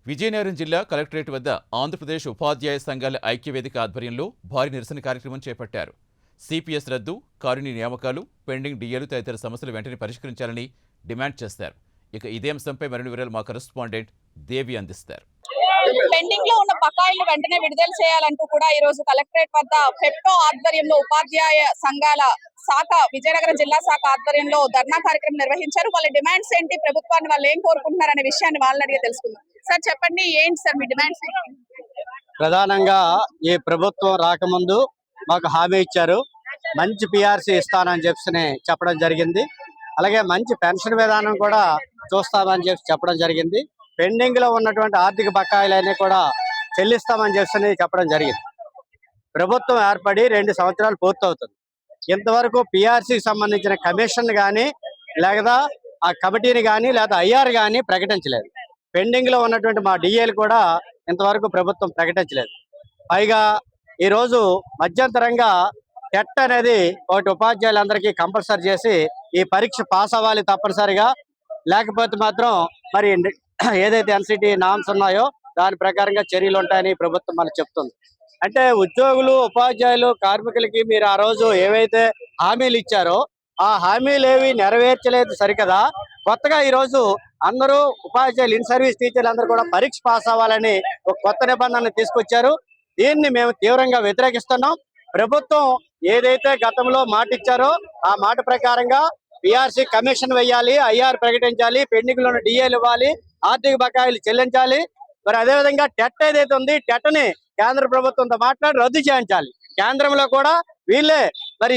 విజయనగరం జిల్లా కలెక్టరేట్ వద్ద ఆంధ్రప్రదేశ్ ఉపాధ్యాయ సంఘాల ఐక్యవేదిక ఆధ్వర్యంలో భారీ నిరసన కార్యక్రమం చేపట్టారు. సిపిఎస్ రద్దు, కారుణ్య నియామకాలు, పెండింగ్ డిఏలు తదితర సమస్యలు వెంటనే పరిష్కరించాలని డిమాండ్ చేశారు. ఇక ఇదే అంశంపై మరిన్ని వివరాలు మా కరెస్పాండెంట్ దేవి అందిస్తారు. పెండింగ్ లో ఉన్న బకాయిలు వెంటనే విడుదల చేయాలంటూ కూడా ఈ రోజు కలెక్టరేట్ వద్ద ఫెప్టో ఆధ్వర్యంలో ఉపాధ్యాయ సంఘాల శాఖ విజయనగరం జిల్లా శాఖ ఆధ్వర్యంలో ధర్నా కార్యక్రమం నిర్వహించారు. వాళ్ళ డిమాండ్స్ ఏంటి, ప్రభుత్వాన్ని వాళ్ళు ఏం కోరుకుంటున్నారు అనే విషయాన్ని వాళ్ళని అడిగి తెలుసుకుందాం. సార్ చెప్పండి, ఏంటి సార్ మీ డిమాండ్స్? ప్రధానంగా ఈ ప్రభుత్వం రాకముందు మాకు హామీ ఇచ్చారు, మంచి పిఆర్సీ ఇస్తానని చెప్పడం జరిగింది. అలాగే మంచి పెన్షన్ విధానం కూడా చూస్తామని చెప్పడం జరిగింది. పెండింగ్ లో ఉన్నటువంటి ఆర్థిక బకాయిలన్నీ కూడా చెల్లిస్తామని చెప్పడం జరిగింది. ప్రభుత్వం ఏర్పడి 2 సంవత్సరాలు పూర్తవుతుంది. ఇంతవరకు పిఆర్సీకి సంబంధించిన కమిషన్ కానీ లేదా ఆ కమిటీని కానీ లేదా ఐఆర్ కానీ ప్రకటించలేదు. పెండింగ్ లో ఉన్నటువంటి మా డిఏలు కూడా ఇంతవరకు ప్రభుత్వం ప్రకటించలేదు. పైగా ఈరోజు మధ్యంతరంగా టెట్ అనేది ఒకటి ఉపాధ్యాయులందరికీ కంపల్సరీ చేసి ఈ పరీక్ష పాస్ అవ్వాలి తప్పనిసరిగా, లేకపోతే మాత్రం మరి ఏదైతే ఎన్సిటి నామ్స్ ఉన్నాయో దాని ప్రకారంగా చర్యలు ఉంటాయని ప్రభుత్వం మనకు చెప్తుంది. అంటే ఉద్యోగులు, ఉపాధ్యాయులు, కార్మికులకి మీరు ఆ రోజు ఏవైతే హామీలు ఇచ్చారో ఆ హామీలు ఏవి నెరవేర్చలేదు సరికదా. కొత్తగా ఈరోజు అందరూ ఉపాధ్యాయులు, ఇన్ సర్వీస్ టీచర్లు అందరూ కూడా పరీక్ష పాస్ అవ్వాలని ఒక కొత్త నిబంధనలు తీసుకొచ్చారు. దీన్ని మేము తీవ్రంగా వ్యతిరేకిస్తున్నాం. ప్రభుత్వం ఏదైతే గతంలో మాట ఇచ్చారో ఆ మాట ప్రకారంగా పిఆర్సీ కమిషన్ వేయాలి, ఐఆర్ ప్రకటించాలి, పెండింగ్ లో డిఏలు ఇవ్వాలి, ఆర్థిక బకాయిలు చెల్లించాలి. మరి అదేవిధంగా టెట్ ఏదైతే ఉంది, టెట్ ని కేంద్ర ప్రభుత్వంతో మాట్లాడి రద్దు చేయించాలి. కేంద్రంలో కూడా వీళ్ళే మరి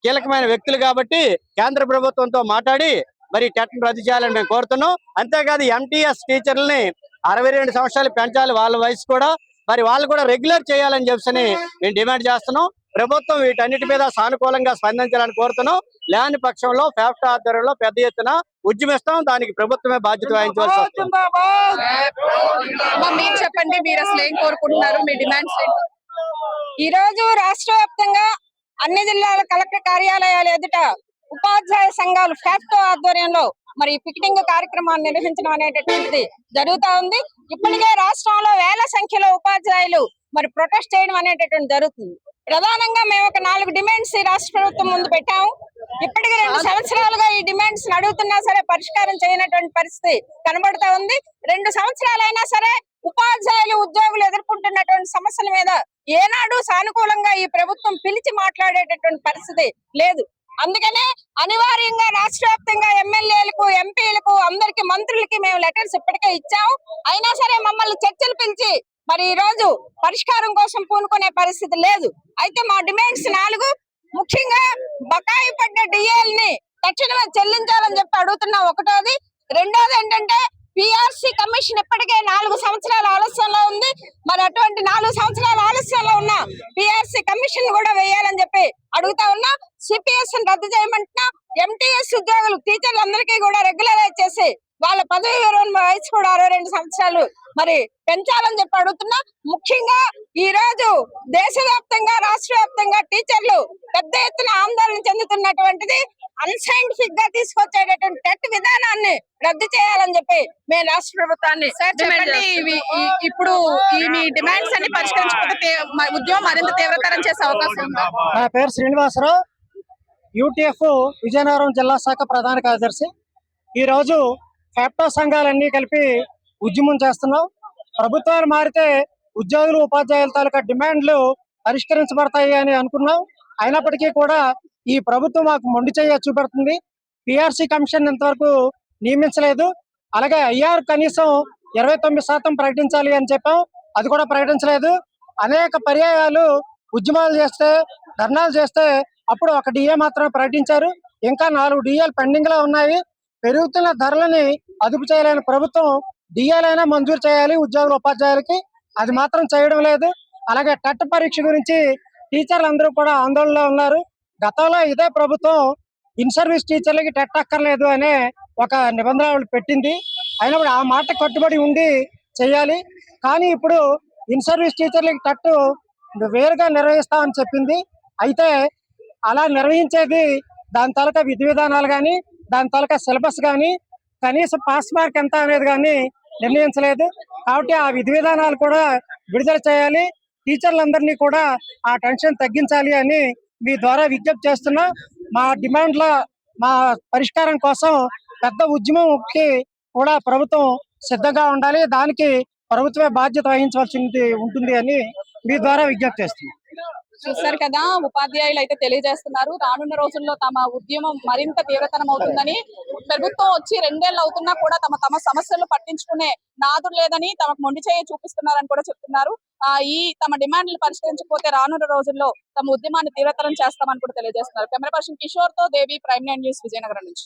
కీలకమైన వ్యక్తులు కాబట్టి కేంద్ర ప్రభుత్వంతో మాట్లాడి మరి టెట్ రద్దు చేయాలని మేము కోరుతున్నాం. అంతేకాదు ఎంటీఎస్ టీచర్లని 62 సంవత్సరాలు పెంచాలి, వాళ్ళ వయసు కూడా మరి వాళ్ళు కూడా రెగ్యులర్ చేయాలని మేము డిమాండ్ చేస్తున్నాం. ప్రభుత్వం వీటన్నిటి మీద సానుకూలంగా స్పందించాలని కోరుతున్నాం. లేని పక్షంలో ఫ్యాప్టో ఆధ్వర్యంలో పెద్ద ఎత్తున ఉద్యమిస్తాం. దానికి ప్రభుత్వమే బాధ్యత వహించవలసి వస్తుంది. మీరు చెప్పండి, మీరు అసలు ఏం కోరుకుంటున్నారు, మీ డిమాండ్స్ ఏంటి? ఈ రోజు రాష్ట్ర వ్యాప్తంగా అన్ని జిల్లాల కలెక్టర్ కార్యాలయాల ఎదుట ఉపాధ్యాయ సంఘాలు ఫ్యాప్టో ఆధ్వర్యంలో మరి పికెటింగ్ కార్యక్రమాన్ని నిర్వహించడం అనేటటువంటిది జరుగుతా ఉంది. ఇప్పటికే రాష్ట్రంలో వేల సంఖ్యలో ఉపాధ్యాయులు మరి ప్రొటెస్ట్ చేయడం అనేటటువంటి జరుగుతుంది. ప్రధానంగా మేము ఒక 4 డిమాండ్స్ రాష్ట్ర ప్రభుత్వం ముందు పెట్టాము. ఇప్పటికి 2 సంవత్సరాలుగా ఈ డిమాండ్స్ అడుగుతున్నా సరే పరిష్కారం చేయనటువంటి పరిస్థితి కనబడుతా ఉంది. 2 సంవత్సరాలైనా సరే ఉపాధ్యాయులు, ఉద్యోగులు ఎదుర్కొంటున్నటువంటి సమస్యల మీద ఏనాడు సానుకూలంగా ఈ ప్రభుత్వం పిలిచి మాట్లాడేటటువంటి పరిస్థితి లేదు. అందుకనే అనివార్యంగా రాష్ట్ర వ్యాప్తంగా ఎమ్మెల్యేలకు, ఎంపీలకు, అందరికి, మంత్రులకి మేము లెటర్స్ ఇప్పటికే ఇచ్చాము. అయినా సరే మమ్మల్ని చర్చలు పిలిచి మరి ఈ రోజు పరిష్కారం కోసం పూనుకునే పరిస్థితి లేదు. అయితే మా డిమాండ్స్ 4 ముఖ్యంగా బకాయి పడ్డ డిఏల్ని తక్షణమే చెల్లించాలని చెప్పి అడుగుతున్నాం. ఒకటోది. రెండోది ఏంటంటే పిఆర్సీ కమిషన్ ఇప్పటికే 4 సంవత్సరాల ఆలస్యంలో ఉంది. మరి అటువంటి 4 సంవత్సరాల ఆలస్యంలో ఉన్న పిఆర్సీ కమిషన్ కూడా వేయాలని చెప్పి అడుగుతా ఉన్నా. సిపిఎస్ రద్దు చేయమంటున్నా. ఎంటీఎస్ ఉద్యోగులు, టీచర్లందరికీ కూడా రెగ్యులరైజ్ చేసి వాళ్ళ పదవి విరమణ వయసు కూడా 62 సంవత్సరాలు మరి పెంచాలని చెప్పి అడుగుతున్నా. ముఖ్యంగా ఈ రోజు దేశవ్యాప్తంగా, రాష్ట్ర వ్యాప్తంగా టీచర్లు పెద్ద ఎత్తున ఆందోళన చెందుతున్నటువంటిది అన్సైంటిఫిక్ గా తీసుకొచ్చేటటువంటి టెట్ విధానాన్ని రద్దు చేయాలని చెప్పి మేము రాష్ట్ర ప్రభుత్వాన్ని ఇప్పుడు ఈ డిమాండ్స్ అన్ని పరిష్కరించకపోతే ఉద్యమం మరింత తీవ్రతరం చేసే అవకాశం ఉంది. నా పేరు శ్రీనివాసరావు, యూటీఎఫ్ విజయనగరం జిల్లా శాఖ ప్రధాన కార్యదర్శి. ఈ రోజు ఫ్యాప్టో సంఘాలన్నీ కలిపి ఉద్యమం చేస్తున్నాం. ప్రభుత్వాలు మారితే ఉద్యోగులు, ఉపాధ్యాయుల తాలూకా డిమాండ్లు పరిష్కరించబడతాయి అని అనుకున్నాం. అయినప్పటికీ కూడా ఈ ప్రభుత్వం మాకు మొండి చెయ్యి చూపెడుతుంది. పిఆర్సీ కమిషన్ ఇంతవరకు నియమించలేదు. అలాగే ఐఆర్ కనీసం 29% ప్రకటించాలి అని చెప్పాం, అది కూడా ప్రకటించలేదు. అనేక పర్యాయాలు ఉద్యమాలు చేస్తే, ధర్నాలు చేస్తే అప్పుడు ఒక డిఏ మాత్రమే ప్రకటించారు. ఇంకా 4 డిఏలు పెండింగ్ లో ఉన్నాయి. పెరుగుతున్న ధరలని అదుపు చేయలేని ప్రభుత్వం డిఏలైనా మంజూరు చేయాలి ఉద్యోగులు, ఉపాధ్యాయులకి, అది మాత్రం చేయడం లేదు. అలాగే టెట్ పరీక్ష గురించి టీచర్లు అందరూ కూడా ఆందోళనలో ఉన్నారు. గతంలో ఇదే ప్రభుత్వం ఇన్ సర్వీస్ టీచర్లకి టెట్ అక్కర్లేదు అనే ఒక నిబంధన పెట్టింది. అయినప్పుడు ఆ మాట కట్టుబడి ఉండి చేయాలి. కానీ ఇప్పుడు ఇన్ సర్వీస్ టీచర్లకి టెట్ వేరుగా నిర్వహిస్తామని చెప్పింది. అయితే అలా నిర్వహించేది దాని తాలూకా విధి విధానాలు కానీ, దాని తాలూకా సిలబస్ కానీ, కనీసం పాస్ మార్క్ ఎంత అనేది కానీ నిర్ణయించలేదు. కాబట్టి ఆ విధి విధానాలు కూడా విడుదల చేయాలి. టీచర్లందరినీ కూడా ఆ టెన్షన్ తగ్గించాలి అని మీ ద్వారా విజ్ఞప్తి చేస్తున్నా. మా డిమాండ్ల మా పరిష్కారం కోసం పెద్ద ఉద్యమంకి కూడా ప్రభుత్వం సిద్ధంగా ఉండాలి. దానికి ప్రభుత్వమే బాధ్యత వహించవలసింది ఉంటుంది అని మీ ద్వారా విజ్ఞప్తి చేస్తున్నాం. చూశారు కదా, ఉపాధ్యాయులు అయితే తెలియజేస్తున్నారు రానున్న రోజుల్లో తమ ఉద్యమం మరింత తీవ్రతరం అవుతుందని. ప్రభుత్వం వచ్చి 2 ఏళ్ళు అవుతున్నా కూడా తమ సమస్యలు పట్టించుకునే నాదుడు లేదని, తమకు మొండి చేయి చూపిస్తున్నారని కూడా చెప్తున్నారు. ఈ తమ డిమాండ్లు పరిష్కరించకపోతే రానున్న రోజుల్లో తమ ఉద్యమాన్ని తీవ్రతరం చేస్తామని కూడా తెలియజేస్తున్నారు. కెమెరా పర్సన్ కిషోర్ తో దేవి, ప్రైమ్ 9 న్యూస్, విజయనగరం నుంచి.